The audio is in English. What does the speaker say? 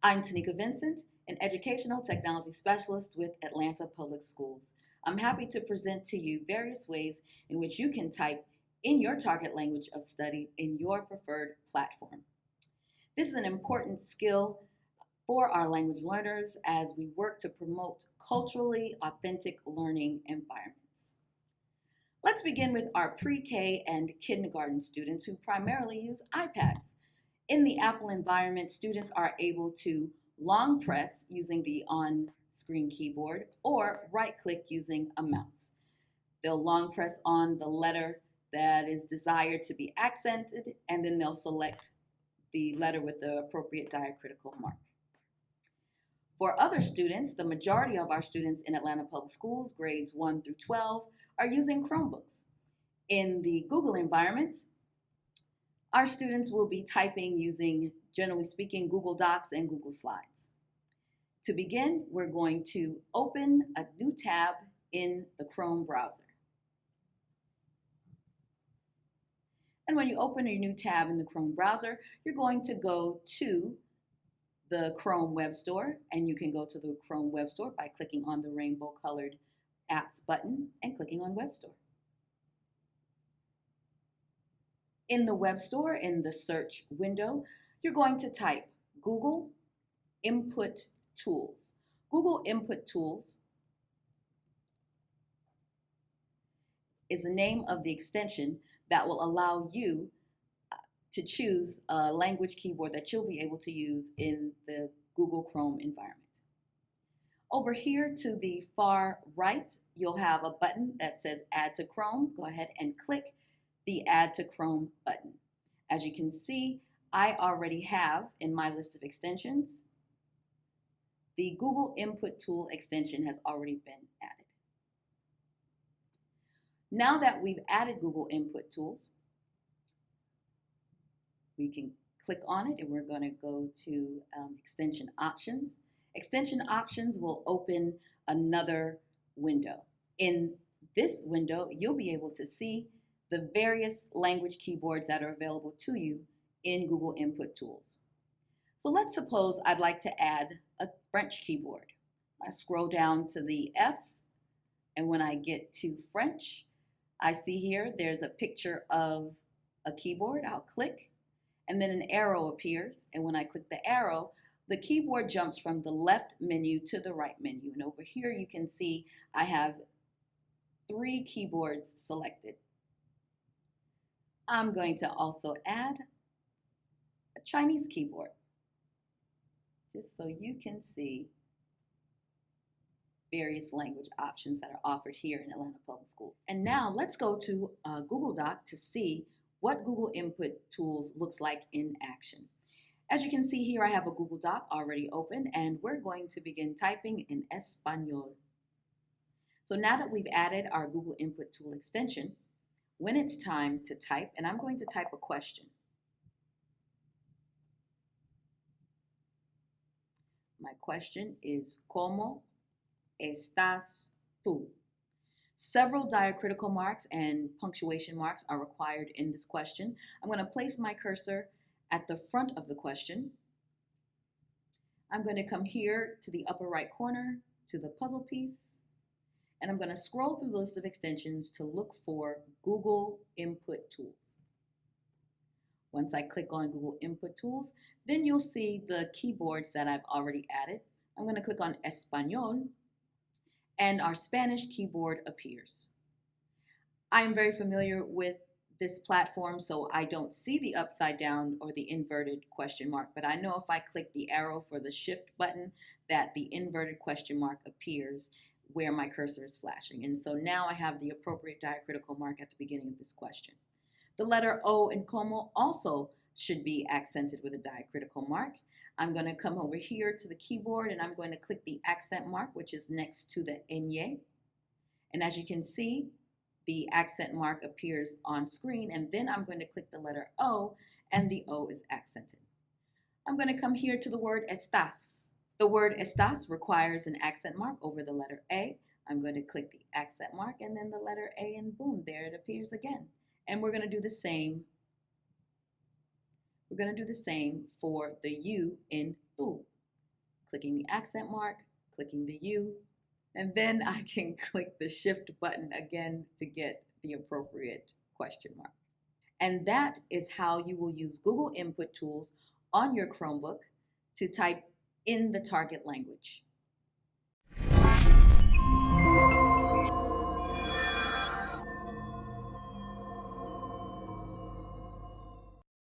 I'm Tanika Vincent, an educational technology specialist with Atlanta Public Schools. I'm happy to present to you various ways in which you can type in your target language of study in your preferred platform. This is an important skill for our language learners as we work to promote culturally authentic learning environments. Let's begin with our pre-K and kindergarten students who primarily use iPads. In the Apple environment, students are able to long press using the on-screen keyboard or right-click using a mouse. They'll long press on the letter that is desired to be accented, and then they'll select the letter with the appropriate diacritical mark. For other students, the majority of our students in Atlanta Public Schools, grades 1 through 12, are using Chromebooks. In the Google environment, our students will be typing using, generally speaking, Google Docs and Google Slides. To begin, we're going to open a new tab in the Chrome browser. And when you open a new tab in the Chrome browser, you're going to go to the Chrome Web Store, and you can go to the Chrome Web Store by clicking on the rainbow colored apps button and clicking on Web Store. In the Web Store, in the search window, you're going to type Google Input Tools. Google Input Tools is the name of the extension that will allow you to choose a language keyboard that you'll be able to use in the Google Chrome environment. Over here to the far right, you'll have a button that says Add to Chrome. Go ahead and click the Add to Chrome button. As you can see, I already have in my list of extensions, the Google Input Tool extension has already been added. Now that we've added Google Input Tools, we can click on it and we're going to go to Extension Options. Extension Options will open another window. In this window, you'll be able to see the various language keyboards that are available to you in Google Input Tools. So let's suppose I'd like to add a French keyboard. I scroll down to the F's, and when I get to French, I see here there's a picture of a keyboard. I'll click, and then an arrow appears, and when I click the arrow, the keyboard jumps from the left menu to the right menu. And over here you can see I have 3 keyboards selected. I'm going to also add a Chinese keyboard, just so you can see various language options that are offered here in Atlanta Public Schools. And now let's go to Google Doc to see what Google Input Tools looks like in action. As you can see here, I have a Google Doc already open, and we're going to begin typing in Espanol. So now that we've added our Google Input Tool extension, when it's time to type, and I'm going to type a question. My question is, ¿Cómo estás tú? Several diacritical marks and punctuation marks are required in this question. I'm going to place my cursor at the front of the question. I'm going to come here to the upper right corner to the puzzle piece, and I'm going to scroll through the list of extensions to look for Google Input Tools. Once I click on Google Input Tools, then you'll see the keyboards that I've already added. I'm going to click on Español, and our Spanish keyboard appears. I am very familiar with this platform, so I don't see the upside down or the inverted question mark, but I know if I click the arrow for the shift button that the inverted question mark appears where my cursor is flashing. And so now I have the appropriate diacritical mark at the beginning of this question. The letter O in como also should be accented with a diacritical mark. I'm going to come over here to the keyboard and I'm going to click the accent mark, which is next to the ñ. And as you can see, the accent mark appears on screen, and then I'm going to click the letter O, and the O is accented. I'm going to come here to the word estás. The word estás requires an accent mark over the letter A. I'm going to click the accent mark and then the letter A, and boom, there it appears again. And we're going to do the same. We're going to do the same for the U in tú. clicking the accent mark, clicking the U, and then I can click the shift button again to get the appropriate question mark. And that is how you will use Google Input Tools on your Chromebook to type in the target language.